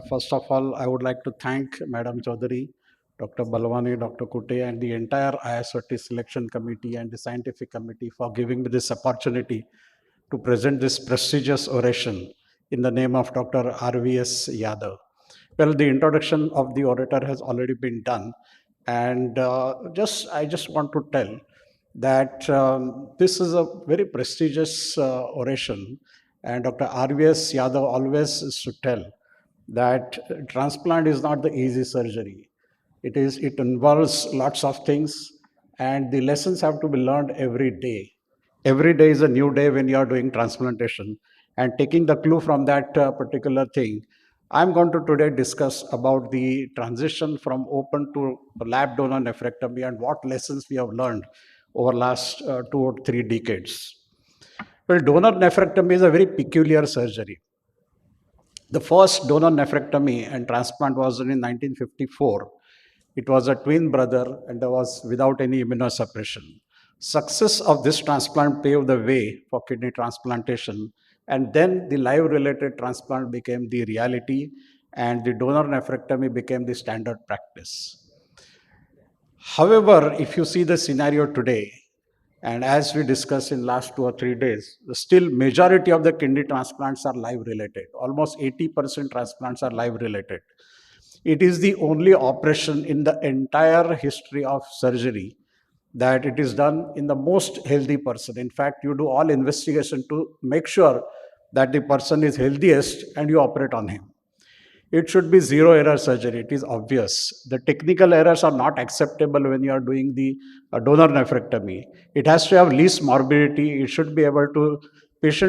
First of all, I would like to thank Madam Chaudhary, Dr. Balwani, Dr. Kutte, and the entire ISOT selection committee and the scientific committee for giving me this opportunity to present this prestigious oration in the name of Dr. RVS Yadav. Well, the introduction of the orator has already been done, and I just want to tell that this is a very prestigious oration, and Dr. RVS Yadav always used to tell that transplant is not the easy surgery. It involves lots of things, and the lessons have to be learned every day. Every day is a new day when you are doing transplantation, and taking the clue from that particular thing, I'm going to today discuss about the transition from open to lab donor nephrectomy and what lessons we have learned over last 2 or 3 decades. Well, donor nephrectomy is a very peculiar surgery. The first donor nephrectomy and transplant was done in 1954. It was a twin brother and it was without any immunosuppression. Success of this transplant paved the way for kidney transplantation, and then the live related transplant became the reality and the donor nephrectomy became the standard practice. However, if you see the scenario today, and as we discussed in last 2 or 3 days, the still majority of the kidney transplants are live related. Almost 80% transplants are live related. It is the only operation in the entire history of surgery that it is done in the most healthy person. In fact, you do all investigation to make sure that the person is healthiest and you operate on him. It should be zero error surgery. It is obvious. The technical errors are not acceptable when you are doing the donor nephrectomy. It has to have least morbidity. Patient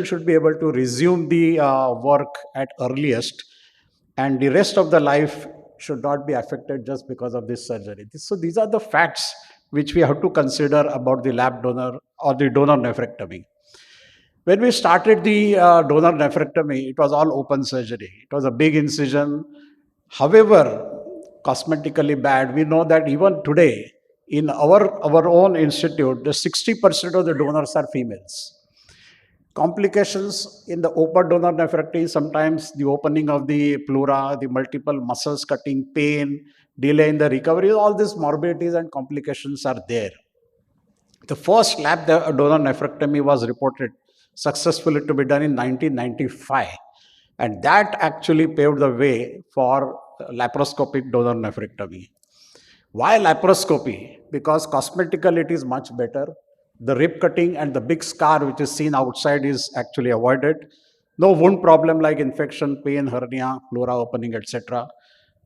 should be able to resume the work at earliest, and the rest of the life should not be affected just because of this surgery. So these are the facts which we have to consider about the lab donor or the donor nephrectomy. When we started the donor nephrectomy, it was all open surgery. It was a big incision. However, cosmetically bad. We know that even today, in our own institute, the 60% of the donors are females. Complications in the open donor nephrectomy, sometimes the opening of the pleura, the multiple muscles cutting, pain, delay in the recovery, all these morbidities and complications are there. The first lab donor nephrectomy was reported successfully to be done in 1995, and that actually paved the way for laparoscopic donor nephrectomy. Why laparoscopy? Because cosmetically it is much better. The rib cutting and the big scar which is seen outside is actually avoided. No wound problem like infection, pain, hernia, pleura opening, etc.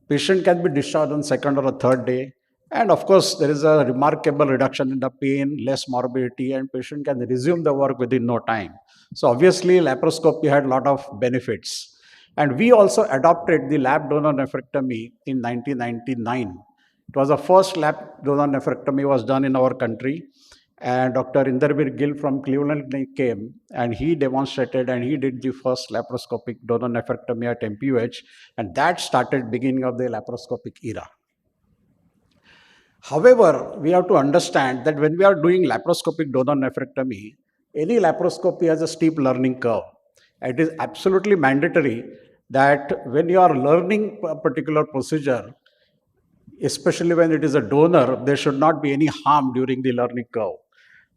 Patient can be discharged on second or a third day. And of course, there is a remarkable reduction in the pain, less morbidity, and patient can resume the work within no time. So obviously, laparoscopy had a lot of benefits. And we also adopted the lab donor nephrectomy in 1999. It was the first lab donor nephrectomy was done in our country, and Dr. Inderbir Gill from Cleveland Clinic came and he demonstrated and he did the first laparoscopic donor nephrectomy at MPUH, and that started beginning of the laparoscopic era. However, we have to understand that when we are doing laparoscopic donor nephrectomy, any laparoscopy has a steep learning curve. It is absolutely mandatory that when you are learning a particular procedure, especially when it is a donor, there should not be any harm during the learning curve.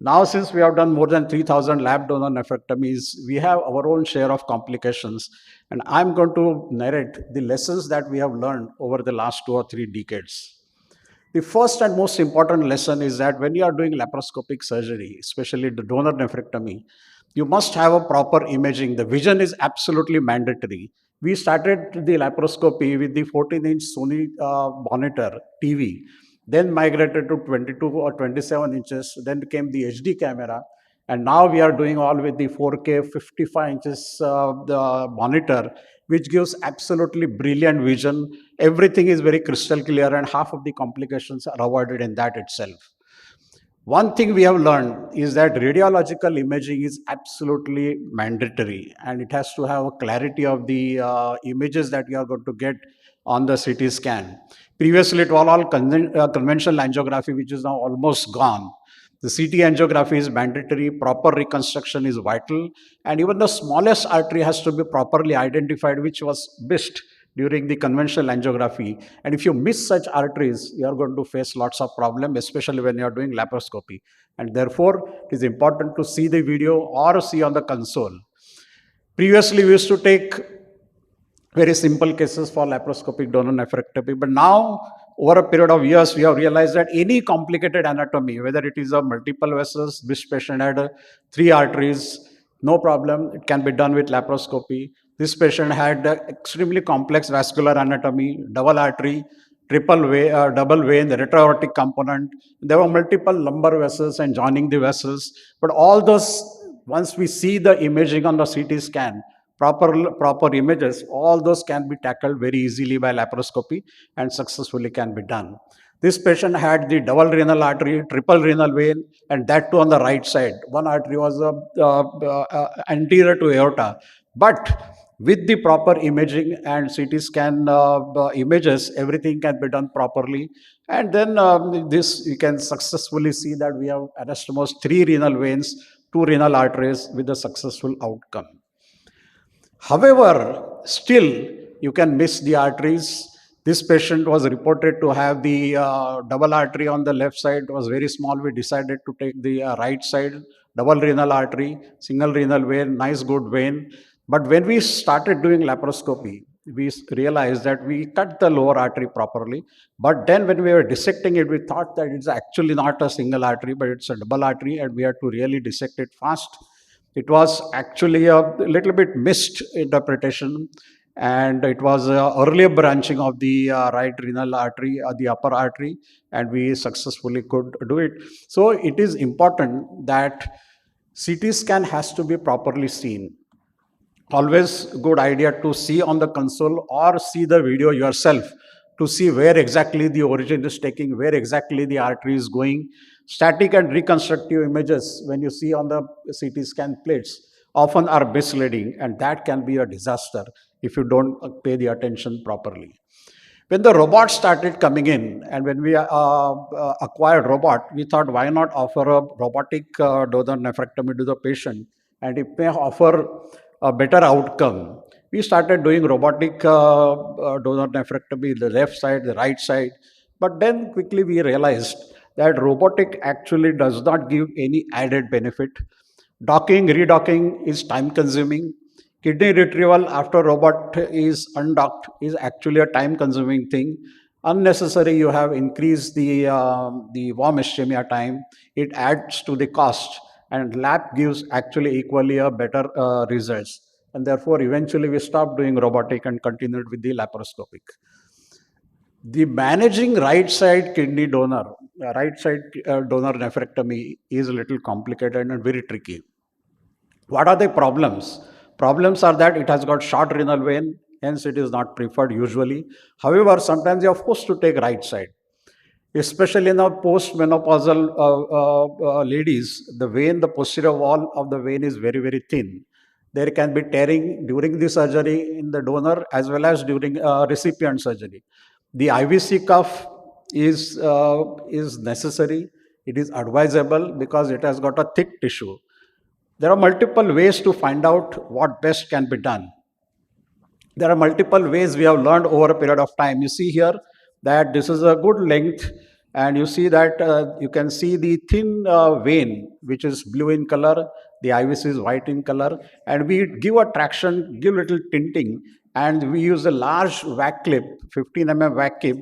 Now, since we have done more than 3,000 lab donor nephrectomies, we have our own share of complications. And I'm going to narrate the lessons that we have learned over the last 2 or 3 decades. The first and most important lesson is that when you are doing laparoscopic surgery, especially the donor nephrectomy, you must have a proper imaging. The vision is absolutely mandatory. We started the laparoscopy with the 14-inch Sony monitor TV, then migrated to 22 or 27 inches, then came the HD camera, and now we are doing all with the 4K 55 inches the monitor, which gives absolutely brilliant vision. Everything is very crystal clear and half of the complications are avoided in that itself. One thing we have learned is that radiological imaging is absolutely mandatory and it has to have a clarity of the images that you are going to get on the CT scan. Previously, it was all conventional angiography, which is now almost gone. The CT angiography is mandatory, proper reconstruction is vital, and even the smallest artery has to be properly identified, which was missed during the conventional angiography. And if you miss such arteries, you are going to face lots of problem, especially when you are doing laparoscopy. And therefore, it is important to see the video or see on the console. Previously, we used to take very simple cases for laparoscopic donor nephrectomy. But now, over a period of years, we have realized that any complicated anatomy, whether it is a multiple vessels, this patient had three arteries, no problem, it can be done with laparoscopy. This patient had extremely complex vascular anatomy, double artery, double vein, the retroaortic component. There were multiple lumbar vessels and joining the vessels. But all those, once we see the imaging on the CT scan, proper images, all those can be tackled very easily by laparoscopy and successfully can be done. This patient had the double renal artery, triple renal vein, and that too on the right side. One artery was anterior to aorta. But with the proper imaging and CT scan images, everything can be done properly. And then this, you can successfully see that we have anastomosed three renal veins, two renal arteries with a successful outcome. However, still you can miss the arteries. This patient was reported to have the double artery on the left side. It was very small. We decided to take the right side, double renal artery, single renal vein, nice good vein. But when we started doing laparoscopy, we realized that we cut the lower artery properly. But then when we were dissecting it, we thought that it's actually not a single artery, but it's a double artery, and we had to really dissect it fast. It was actually a little bit missed interpretation, and it was earlier branching of the right renal artery, the upper artery, and we successfully could do it. So it is important that CT scan has to be properly seen. Always good idea to see on the console or see the video yourself to see where exactly the origin is taking, where exactly the artery is going. Static and reconstructive images, when you see on the CT scan plates, often are misleading, and that can be a disaster if you don't pay the attention properly. When the robot started coming in, and when we acquired robot, we thought, why not offer a robotic donor nephrectomy to the patient, and it may offer a better outcome. We started doing robotic donor nephrectomy, the left side, the right side. But then quickly we realized that robotic actually does not give any added benefit. Docking, redocking is time consuming. Kidney retrieval after robot is undocked is actually a time consuming thing. Unnecessary, you have increased the warm ischemia time. It adds to the cost, and lab gives actually equally a better results. And therefore, eventually we stopped doing robotic and continued with the laparoscopic. The managing right side kidney donor, right side donor nephrectomy is a little complicated and very tricky. What are the problems? Problems are that it has got short renal vein, hence it is not preferred usually. However, sometimes you are forced to take right side. Especially in our post-menopausal ladies, the vein, the posterior wall of the vein is very, very thin. There can be tearing during the surgery in the donor as well as during recipient surgery. The IVC cuff is necessary. It is advisable because it has got a thick tissue. There are multiple ways to find out what best can be done. There are multiple ways we have learned over a period of time. You see here that this is a good length, and you see that you can see the thin vein, which is blue in color, the IVC is white in color, and we give a traction, give little tinting, and we use a large vac clip, 15 vac clip,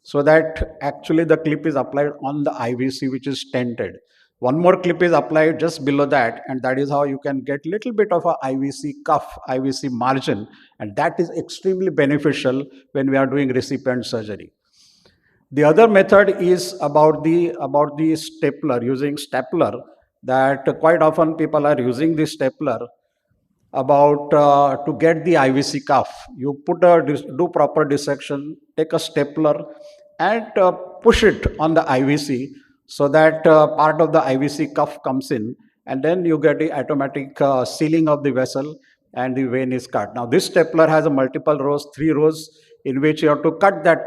so that actually the clip is applied on the IVC, which is tented. One more clip is applied just below that, and that is how you can get little bit of a IVC cuff, IVC margin, and that is extremely beneficial when we are doing recipient surgery. The other method is about the stapler, using stapler, that quite often people are using the stapler about to get the IVC cuff. You do proper dissection, take a stapler, and push it on the IVC so that part of the IVC cuff comes in, and then you get the automatic sealing of the vessel, and the vein is cut. Now this stapler has a multiple rows, 3 rows, in which you have to cut that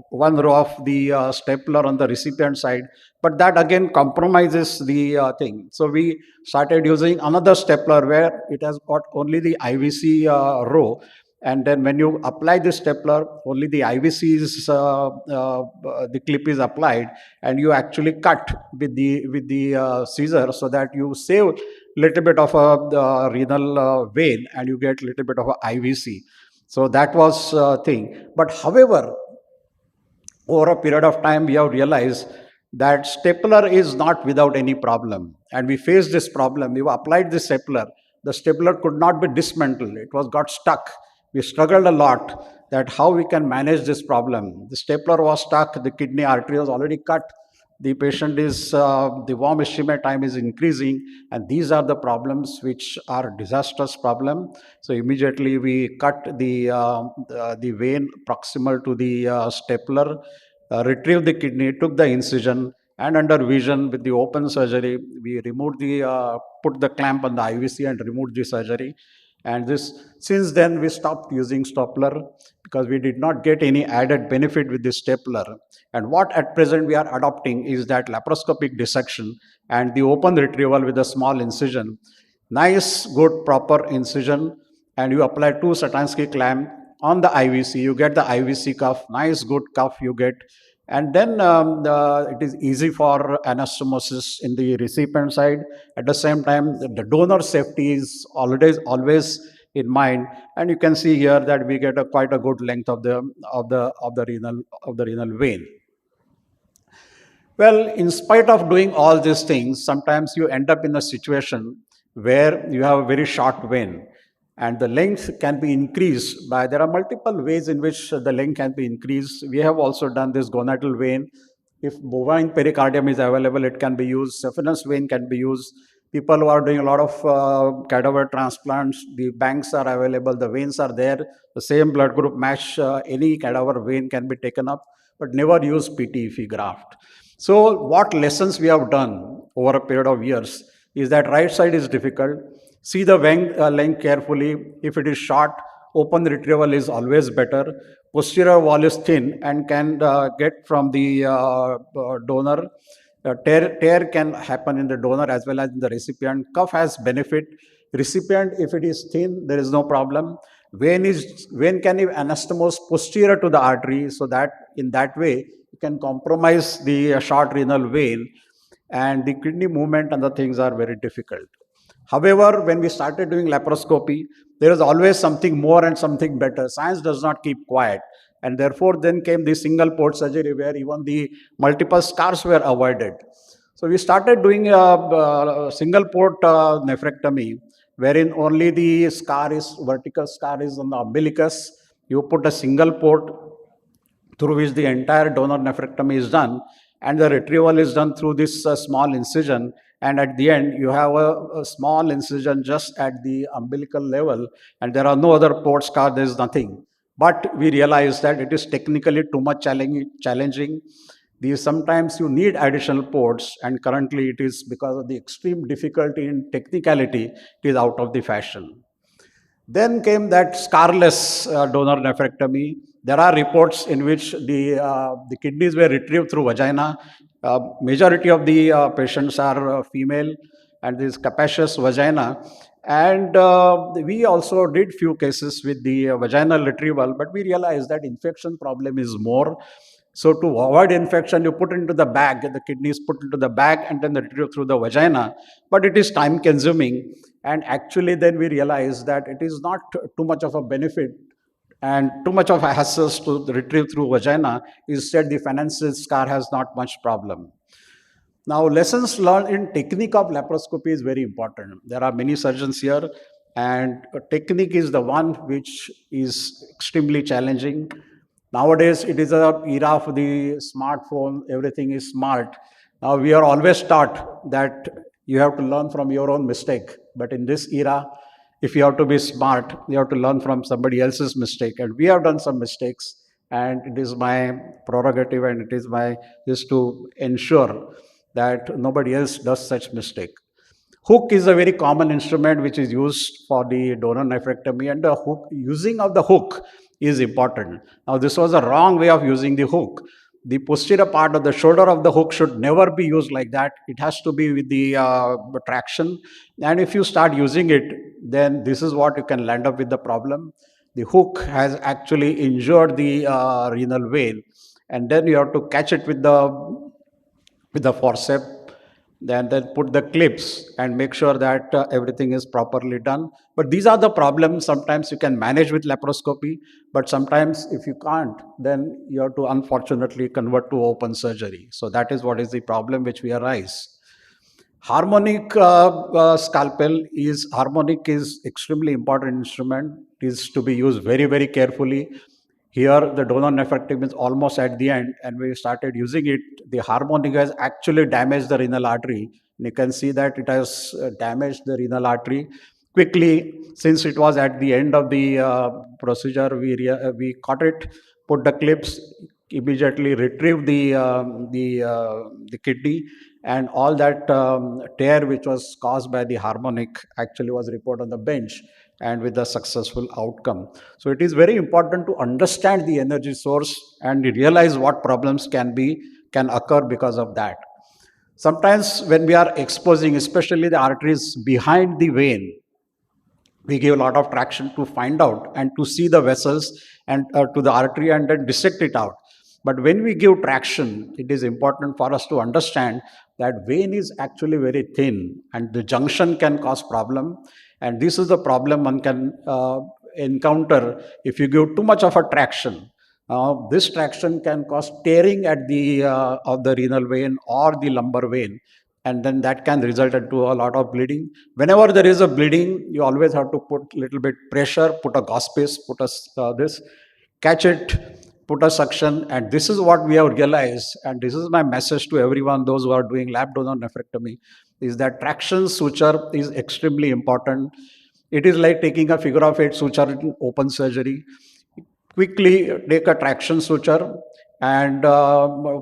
one row of the stapler on the recipient side, but that again compromises the thing. So we started using another stapler where it has got only the IVC row, And then when you apply the stapler, only the IVC is the clip is applied, and you actually cut with the scissor, so that you save little bit of a renal vein, and you get little bit of a IVC. So that was thing. But however, over a period of time, we have realized that stapler is not without any problem. And we faced this problem. We applied the stapler. The stapler could not be dismantled. It was got stuck. We struggled a lot that how we can manage this problem. The stapler was stuck. The kidney artery was already cut. The patient is, the warm ischemia time is increasing, and these are the problems which are disastrous problem. So immediately we cut the vein proximal to the stapler, retrieved the kidney, took the incision, and under vision with the open surgery, we removed the put the clamp on the IVC and removed the surgery. And this, since then we stopped using stapler because we did not get any added benefit with the stapler. And what at present we are adopting is that laparoscopic dissection and the open retrieval with a small incision. Nice, good, proper incision, and you apply two Satansky clamp on the IVC. You get the IVC cuff, nice, good cuff you get, and then it is easy for anastomosis in the recipient side. At the same time, the donor safety is always in mind, and you can see here that we get a quite a good length of the renal vein. Well, in spite of doing all these things, sometimes you end up in a situation where you have a very short vein, and the length can be increased by, there are multiple ways in which the length can be increased. We have also done this gonadal vein. If bovine pericardium is available, it can be used. Saphenous vein can be used. People who are doing a lot of cadaver transplants, the banks are available, the veins are there, the same blood group match, any cadaver vein can be taken up, but never use PTFE graft. So what lessons we have done over a period of years is that right side is difficult. See the vein length carefully. If it is short, open retrieval is always better. Posterior wall is thin and can get from the donor. Tear can happen in the donor as well as in the recipient. Cuff has benefit. Recipient, if it is thin, there is no problem. Vein can be anastomosed posterior to the artery, so that in that way you can compromise the short renal vein, and the kidney movement and the things are very difficult. However, when we started doing laparoscopy, there is always something more and something better. Science does not keep quiet. And therefore, then came the single port surgery where even the multiple scars were avoided. So we started doing a single port nephrectomy, wherein only the scar is, vertical scar is on the umbilicus. You put a single port through which the entire donor nephrectomy is done, and the retrieval is done through this small incision, and at the end you have a small incision just at the umbilical level, and there are no other port scar, there is nothing. But we realize that it is technically too much challenging. These, sometimes you need additional ports, and currently it is, because of the extreme difficulty in technicality, it is out of the fashion. Then came that scarless donor nephrectomy. There are reports in which the kidneys were retrieved through vagina. Majority of the patients are female, and this capacious vagina. And we also did few cases with the vaginal retrieval, but we realized that infection problem is more. So to avoid infection, you put into the bag, the kidney is put into the bag and then retrieved through the vagina. But it is time consuming. And actually then we realize that it is not too much of a benefit and too much of a hassle to retrieve through vagina. Instead, the financial scar has not much problem. Now, lessons learned in technique of laparoscopy is very important. There are many surgeons here, and technique is the one which is extremely challenging. Nowadays, it is a era of the smartphone. Everything is smart. Now, we are always taught that you have to learn from your own mistake. But in this era, if you have to be smart, you have to learn from somebody else's mistake. And we have done some mistakes, and it is my prerogative, and it is my just to ensure that nobody else does such mistake. Hook is a very common instrument which is used for the donor nephrectomy, and the hook, using of the hook is important. Now, this was a wrong way of using the hook. The posterior part of the shoulder of the hook should never be used like that. It has to be with the traction. And if you start using it, then this is what you can land up with the problem. the hook has actually injured the renal vein, and then you have to catch it with the forceps, then put the clips and make sure that everything is properly done. But these are the problems. Sometimes you can manage with laparoscopy, but sometimes if you can't, then you have to unfortunately convert to open surgery. So that is what is the problem which we arise. Harmonic is extremely important instrument. It is to be used very, very carefully. Here the donor nephrectomy is almost at the end, and we started using it. The harmonic has actually damaged the renal artery. And you can see that it has damaged the renal artery quickly. Since it was at the end of the procedure, we caught it, put the clips, immediately retrieved the kidney, and all that tear which was caused by the harmonic actually was reported on the bench, and with a successful outcome. So it is very important to understand the energy source and realize what problems can occur because of that. Sometimes when we are exposing, especially the arteries behind the vein, we give a lot of traction to find out and to see the vessels and to the artery and then dissect it out. But when we give traction, it is important for us to understand that vein is actually very thin and the junction can cause problem. And this is the problem one can encounter if you give too much of a traction. This traction can cause tearing at the of the renal vein or the lumbar vein, and then that can result into a lot of bleeding. Whenever there is a bleeding, you always have to put little bit pressure, put a gauze piece, put a this, catch it, put a suction, and this is what we have realized. And this is my message to everyone, those who are doing lap donor nephrectomy, is that traction suture is extremely important. It is like taking a figure of eight suture in open surgery. Quickly take a traction suture and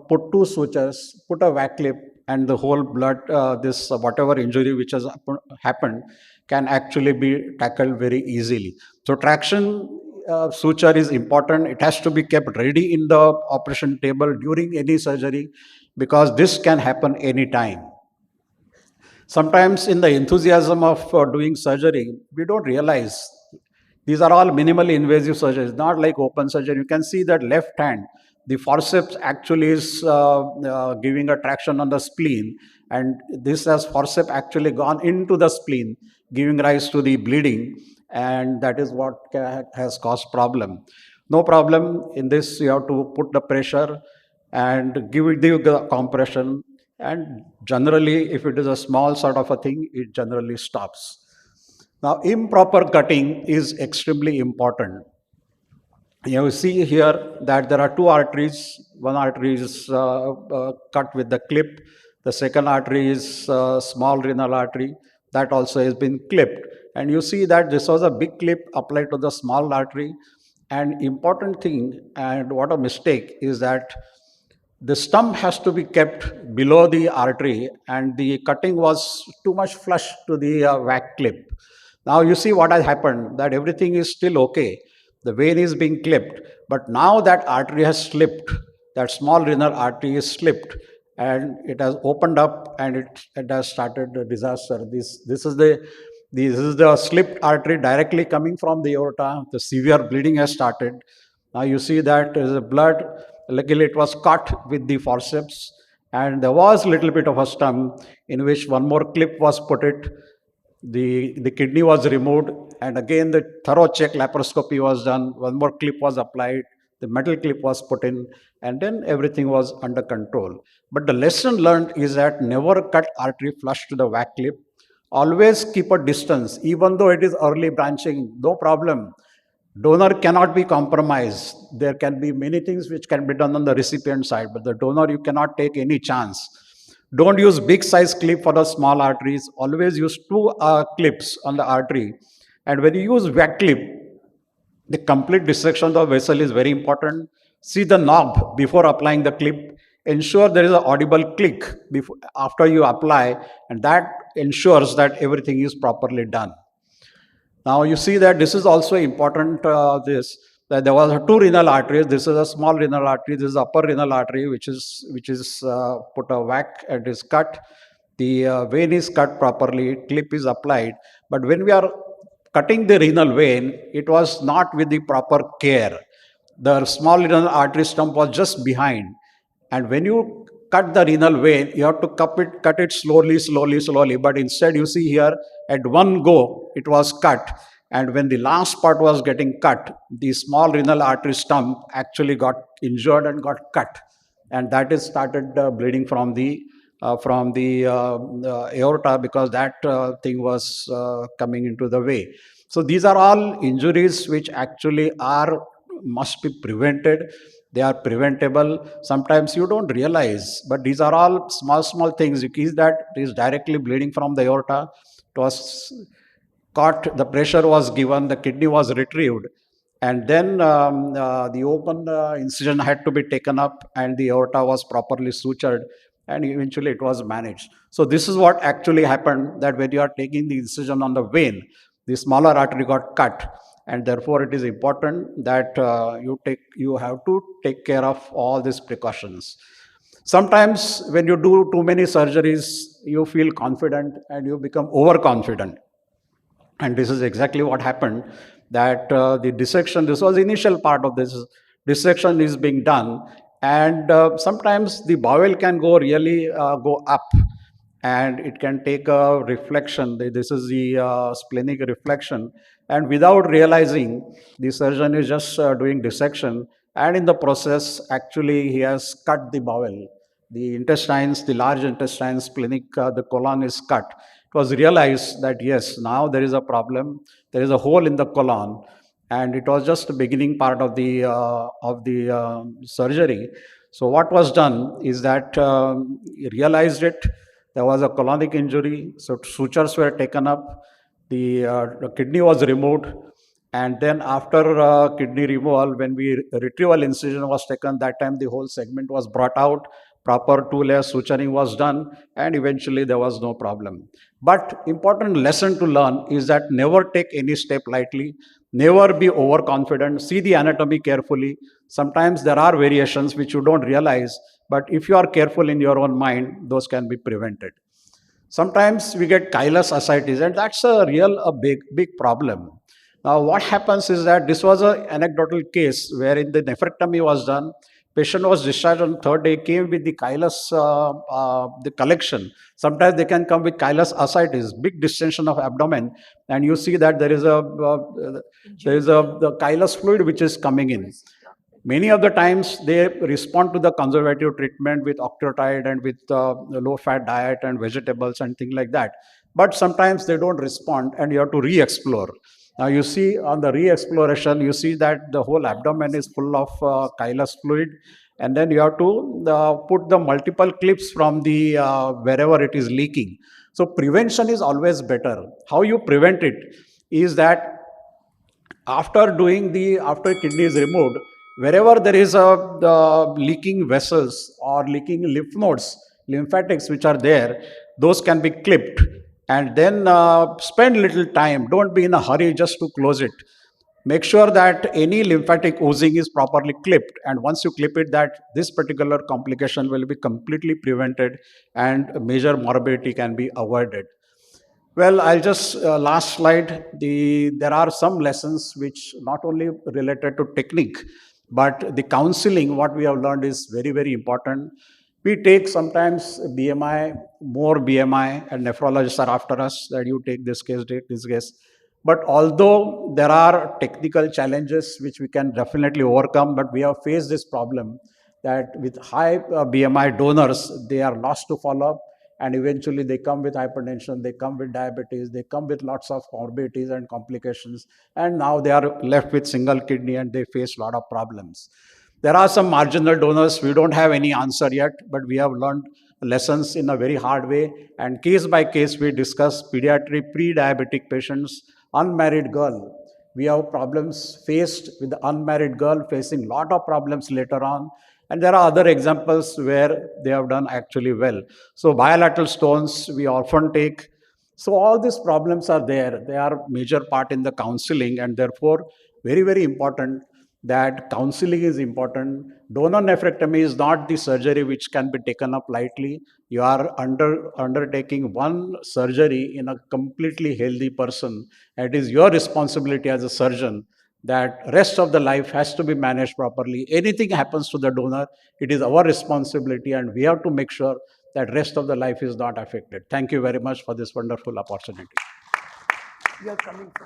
put two sutures, put a vac clip, and the whole blood, this whatever injury which has happened, can actually be tackled very easily. So traction suture is important. It has to be kept ready in the operation table during any surgery, because this can happen anytime. Sometimes in the enthusiasm of doing surgery, we don't realize these are all minimally invasive surgeries, not like open surgery. You can see that left hand, the forceps actually is giving a traction on the spleen, and this has forceps actually gone into the spleen, giving rise to the bleeding, and that is what has caused problem. No problem in this. You have to put the pressure and give it the compression, and generally, if it is a small sort of a thing, it generally stops. Now, improper cutting is extremely important. You see here that there are two arteries. One artery is cut with the clip. The second artery is small renal artery. That also has been clipped. And you see that this was a big clip applied to the small artery. And important thing, and what a mistake, is that the stump has to be kept below the artery, and the cutting was too much flush to the vac clip. Now you see what has happened, that everything is still okay. The vein is being clipped, but now that artery has slipped, that small renal artery is slipped, and it has opened up, and it has started the disaster. This is the slipped artery directly coming from the aorta. The severe bleeding has started. Now you see that there is a blood. Luckily, it was cut with the forceps, and there was a little bit of a stump in which one more clip was put it. The kidney was removed, and again the thorough check laparoscopy was done. One more clip was applied. The metal clip was put in, and then everything was under control. But the lesson learned is that never cut artery flush to the vac clip. Always keep a distance, even though it is early branching, no problem. Donor cannot be compromised. There can be many things which can be done on the recipient side, but the donor, you cannot take any chance. Don't use big size clip for the small arteries. Always use two clips on the artery. And when you use vac clip, the complete dissection of the vessel is very important. See the knob before applying the clip. Ensure there is an audible click before, after you apply, and that ensures that everything is properly done. Now you see that this is also important. This that there was two renal arteries. This is a small renal artery. This is upper renal artery, which is put a vac and is cut. The vein is cut properly. Clip is applied. But when we are cutting the renal vein, it was not with the proper care. The small renal artery stump was just behind. And when you cut the renal vein, you have to cut it slowly, slowly, slowly. But instead, you see here, at one go, it was cut. And when the last part was getting cut, the small renal artery stump actually got injured and got cut. And that is started bleeding from the aorta, because that thing was coming into the way. So these are all injuries which actually are must be prevented. They are preventable. Sometimes you don't realize, but these are all small things. You see that it is directly bleeding from the aorta. It was caught, the pressure was given, the kidney was retrieved, and then the open incision had to be taken up, and the aorta was properly sutured, and eventually it was managed. So this is what actually happened, that when you are taking the incision on the vein, the smaller artery got cut, and therefore it is important that you have to take care of all these precautions. Sometimes when you do too many surgeries, you feel confident and you become overconfident, and this is exactly what happened, that the dissection, this was the initial part of this dissection is being done, and sometimes the bowel can go really go up, and it can take a reflection. This is the splenic reflection, and without realizing, the surgeon is just doing dissection, and in the process actually he has cut the bowel, the intestines, the large intestines, splenic, the colon is cut. It was realized that yes, now there is a problem, there is a hole in the colon, and it was just the beginning part of the surgery. So what was done is that he realized it. There was a colonic injury, so sutures were taken up. The kidney was removed, and then after kidney removal, when we retrieval incision was taken, that time the whole segment was brought out. Proper two-layer suturing was done, and eventually there was no problem. But important lesson to learn is that never take any step lightly, never be overconfident. See the anatomy carefully. Sometimes there are variations which you don't realize, but if you are careful in your own mind, those can be prevented. Sometimes we get chylous ascites, and that's a big problem. Now, what happens is that this was an anecdotal case wherein the nephrectomy was done. Patient was discharged on third day, came with the chylous, the collection. Sometimes they can come with chylous ascites, big distension of abdomen, and you see that there is a the chylous fluid which is coming in. Many of the times they respond to the conservative treatment with octreotide and with low fat diet and vegetables and things like that. But sometimes they don't respond, and you have to re-explore. Now you see on the re-exploration, you see that the whole abdomen is full of chylous fluid, and then you have to put the multiple clips from the wherever it is leaking. So prevention is always better. How you prevent it is that after kidney is removed, wherever there is a leaking vessels or leaking lymph nodes, lymphatics which are there, those can be clipped, and then spend little time. Don't be in a hurry just to close it. Make sure that any lymphatic oozing is properly clipped, and once you clip it, that this particular complication will be completely prevented, and major morbidity can be avoided. Well, I'll just last slide. There are some lessons which not only related to technique, but the counseling. What we have learned is very important. We take sometimes BMI, more BMI, and nephrologists are after us that you take this case. But although there are technical challenges which we can definitely overcome, but we have faced this problem that with high BMI donors, they are lost to follow up, and eventually they come with hypertension, they come with diabetes, they come with lots of morbidities and complications, and now they are left with single kidney and they face a lot of problems. There are some marginal donors, we don't have any answer yet, but we have learned lessons in a very hard way, and case by case we discuss pediatric pre-diabetic patients, unmarried girl. We have problems faced with the unmarried girl facing lot of problems later on, and there are other examples where they have done actually well. So bilateral stones we often take. So all these problems are there. They are major part in the counseling, and therefore very important that counseling is important. Donor nephrectomy is not the surgery which can be taken up lightly. You are undertaking one surgery in a completely healthy person. It is your responsibility as a surgeon that rest of the life has to be managed properly. Anything happens to the donor, it is our responsibility, and we have to make sure that rest of the life is not affected. Thank you very much for this wonderful opportunity. You are coming first.